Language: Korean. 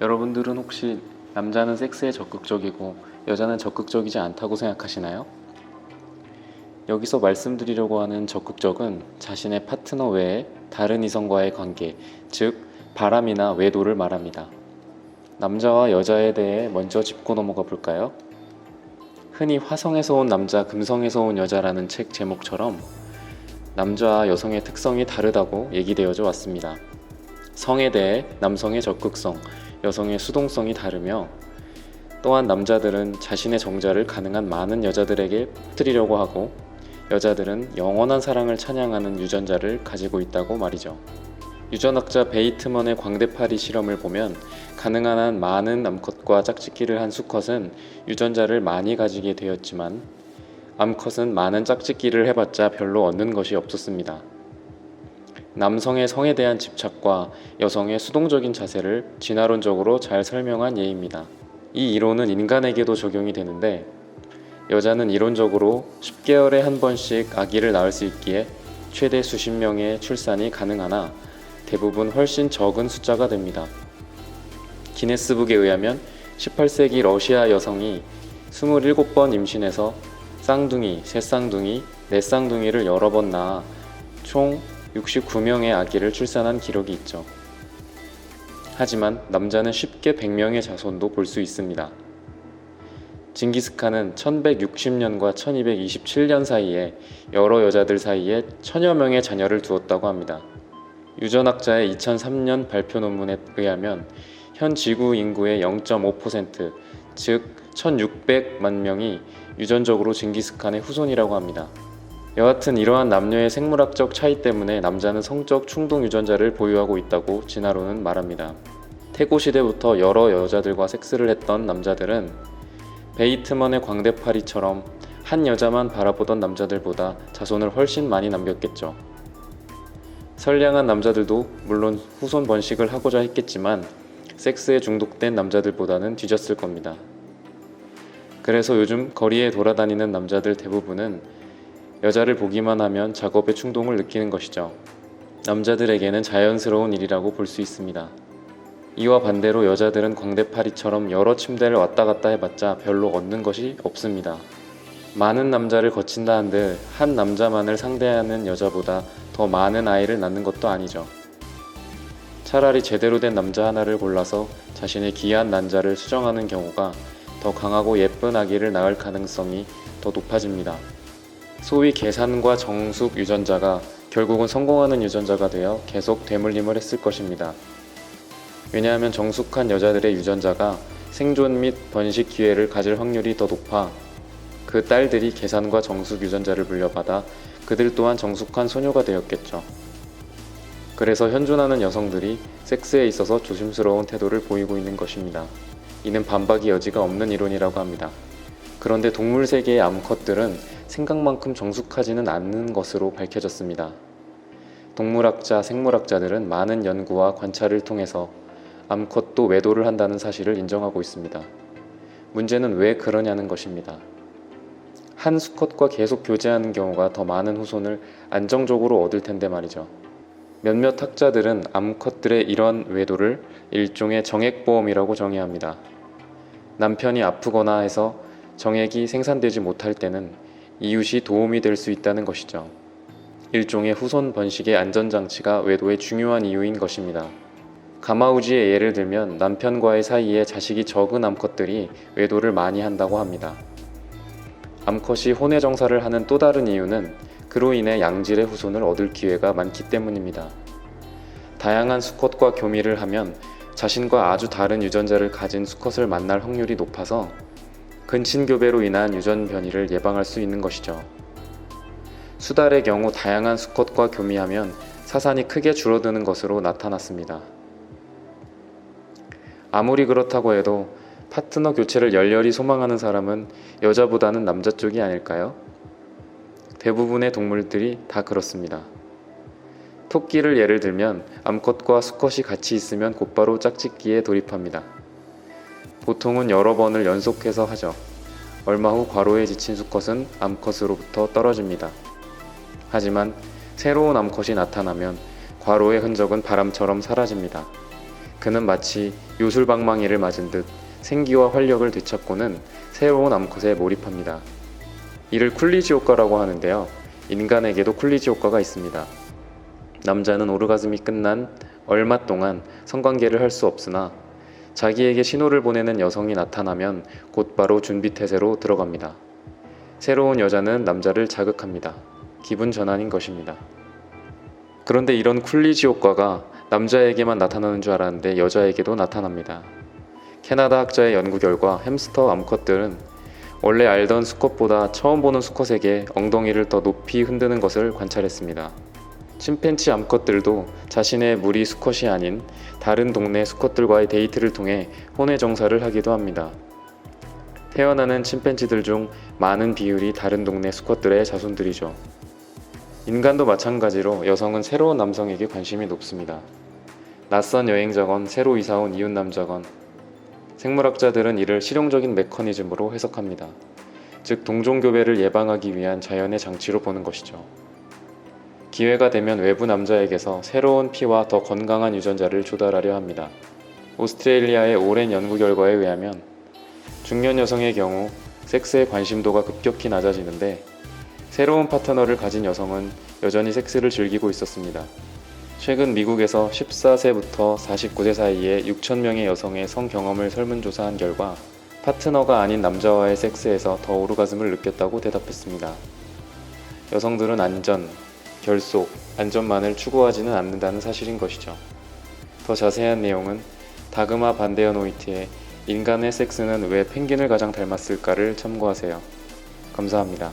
여러분들은 혹시 남자는 섹스에 적극적이고 여자는 적극적이지 않다고 생각하시나요? 여기서 말씀드리려고 하는 적극적은 자신의 파트너 외에 다른 이성과의 관계, 즉 바람이나 외도를 말합니다. 남자와 여자에 대해 먼저 짚고 넘어가 볼까요? 흔히 화성에서 온 남자, 금성에서 온 여자라는 책 제목처럼 남자와 여성의 특성이 다르다고 얘기되어져 왔습니다. 성에 대해 남성의 적극성, 여성의 수동성이 다르며 또한 남자들은 자신의 정자를 가능한 많은 여자들에게 퍼뜨리려고 하고 여자들은 영원한 사랑을 찬양하는 유전자를 가지고 있다고 말이죠. 유전학자 베이트먼의 광대파리 실험을 보면 가능한 한 많은 암컷과 짝짓기를 한 수컷은 유전자를 많이 가지게 되었지만 암컷은 많은 짝짓기를 해봤자 별로 얻는 것이 없었습니다. 남성의 성에 대한 집착과 여성의 수동적인 자세를 진화론적으로 잘 설명한 예입니다. 이 이론은 인간에게도 적용이 되는데 여자는 이론적으로 10개월에 한 번씩 아기를 낳을 수 있기에 최대 수십 명의 출산이 가능하나 대부분 훨씬 적은 숫자가 됩니다. 기네스북에 의하면 18세기 러시아 여성이 27번 임신해서 쌍둥이, 새쌍둥이, 넷쌍둥이를 여러 번 낳아 총 69명의 아기를 출산한 기록이 있죠. 하지만 남자는 쉽게 100명의 자손도 볼 수 있습니다. 징기스칸은 1160년과 1227년 사이에 여러 여자들 사이에 1000여 명의 자녀를 두었다고 합니다. 유전학자의 2003년 발표 논문에 의하면 현 지구 인구의 0.5%, 즉 1600만 명이 유전적으로 징기스칸의 후손이라고 합니다. 여하튼 이러한 남녀의 생물학적 차이 때문에 남자는 성적 충동 유전자를 보유하고 있다고 진화론은 말합니다. 태고 시대부터 여러 여자들과 섹스를 했던 남자들은 베이트먼의 광대파리처럼 한 여자만 바라보던 남자들보다 자손을 훨씬 많이 남겼겠죠. 선량한 남자들도 물론 후손 번식을 하고자 했겠지만 섹스에 중독된 남자들보다는 뒤졌을 겁니다. 그래서 요즘 거리에 돌아다니는 남자들 대부분은 여자를 보기만 하면 작업의 충동을 느끼는 것이죠. 남자들에게는 자연스러운 일이라고 볼 수 있습니다. 이와 반대로 여자들은 광대파리처럼 여러 침대를 왔다 갔다 해봤자 별로 얻는 것이 없습니다. 많은 남자를 거친다 한들 한 남자만을 상대하는 여자보다 더 많은 아이를 낳는 것도 아니죠. 차라리 제대로 된 남자 하나를 골라서 자신의 귀한 난자를 수정하는 경우가 더 강하고 예쁜 아기를 낳을 가능성이 더 높아집니다. 소위 계산과 정숙 유전자가 결국은 성공하는 유전자가 되어 계속 되물림을 했을 것입니다. 왜냐하면 정숙한 여자들의 유전자가 생존 및 번식 기회를 가질 확률이 더 높아 그 딸들이 계산과 정숙 유전자를 물려받아 그들 또한 정숙한 소녀가 되었겠죠. 그래서 현존하는 여성들이 섹스에 있어서 조심스러운 태도를 보이고 있는 것입니다. 이는 반박의 여지가 없는 이론이라고 합니다. 그런데 동물 세계의 암컷들은 생각만큼 정숙하지는 않는 것으로 밝혀졌습니다. 동물학자, 생물학자들은 많은 연구와 관찰을 통해서 암컷도 외도를 한다는 사실을 인정하고 있습니다. 문제는 왜 그러냐는 것입니다. 한 수컷과 계속 교제하는 경우가 더 많은 후손을 안정적으로 얻을 텐데 말이죠. 몇몇 학자들은 암컷들의 이런 외도를 일종의 정액보험이라고 정의합니다. 남편이 아프거나 해서 정액이 생산되지 못할 때는 이웃이 도움이 될 수 있다는 것이죠. 일종의 후손 번식의 안전장치가 외도의 중요한 이유인 것입니다. 가마우지의 예를 들면 남편과의 사이에 자식이 적은 암컷들이 외도를 많이 한다고 합니다. 암컷이 혼외정사를 하는 또 다른 이유는 그로 인해 양질의 후손을 얻을 기회가 많기 때문입니다. 다양한 수컷과 교미를 하면 자신과 아주 다른 유전자를 가진 수컷을 만날 확률이 높아서 근친교배로 인한 유전 변이를 예방할 수 있는 것이죠. 수달의 경우 다양한 수컷과 교미하면 사산이 크게 줄어드는 것으로 나타났습니다. 아무리 그렇다고 해도 파트너 교체를 열렬히 소망하는 사람은 여자보다는 남자 쪽이 아닐까요? 대부분의 동물들이 다 그렇습니다. 토끼를 예를 들면 암컷과 수컷이 같이 있으면 곧바로 짝짓기에 돌입합니다. 보통은 여러 번을 연속해서 하죠. 얼마 후 과로에 지친 수컷은 암컷으로부터 떨어집니다. 하지만 새로운 암컷이 나타나면 과로의 흔적은 바람처럼 사라집니다. 그는 마치 요술방망이를 맞은 듯 생기와 활력을 되찾고는 새로운 암컷에 몰입합니다. 이를 쿨리지 효과라고 하는데요. 인간에게도 쿨리지 효과가 있습니다. 남자는 오르가즘이 끝난 얼마 동안 성관계를 할 수 없으나 자기에게 신호를 보내는 여성이 나타나면 곧바로 준비태세로 들어갑니다. 새로운 여자는 남자를 자극합니다. 기분 전환인 것입니다. 그런데 이런 쿨리지 효과가 남자에게만 나타나는 줄 알았는데 여자에게도 나타납니다. 캐나다 학자의 연구 결과 햄스터 암컷들은 원래 알던 수컷보다 처음 보는 수컷에게 엉덩이를 더 높이 흔드는 것을 관찰했습니다. 침팬지 암컷들도 자신의 무리 수컷이 아닌 다른 동네 수컷들과의 데이트를 통해 혼외 정사를 하기도 합니다. 태어나는 침팬지들 중 많은 비율이 다른 동네 수컷들의 자손들이죠. 인간도 마찬가지로 여성은 새로운 남성에게 관심이 높습니다. 낯선 여행자건 새로 이사온 이웃 남자건 생물학자들은 이를 실용적인 메커니즘으로 해석합니다. 즉 동종교배를 예방하기 위한 자연의 장치로 보는 것이죠. 기회가 되면 외부 남자에게서 새로운 피와 더 건강한 유전자를 조달하려 합니다. 오스트레일리아의 오랜 연구 결과에 의하면 중년 여성의 경우 섹스의 관심도가 급격히 낮아지는데 새로운 파트너를 가진 여성은 여전히 섹스를 즐기고 있었습니다. 최근 미국에서 14세부터 49세 사이에 6,000명의 여성의 성 경험을 설문조사한 결과 파트너가 아닌 남자와의 섹스에서 더 오르가즘을 느꼈다고 대답했습니다. 여성들은 안전, 결속, 안전만을 추구하지는 않는다는 사실인 것이죠. 더 자세한 내용은 다그마 반데어노이트의 인간의 섹스는 왜 펭귄을 가장 닮았을까를 참고하세요. 감사합니다.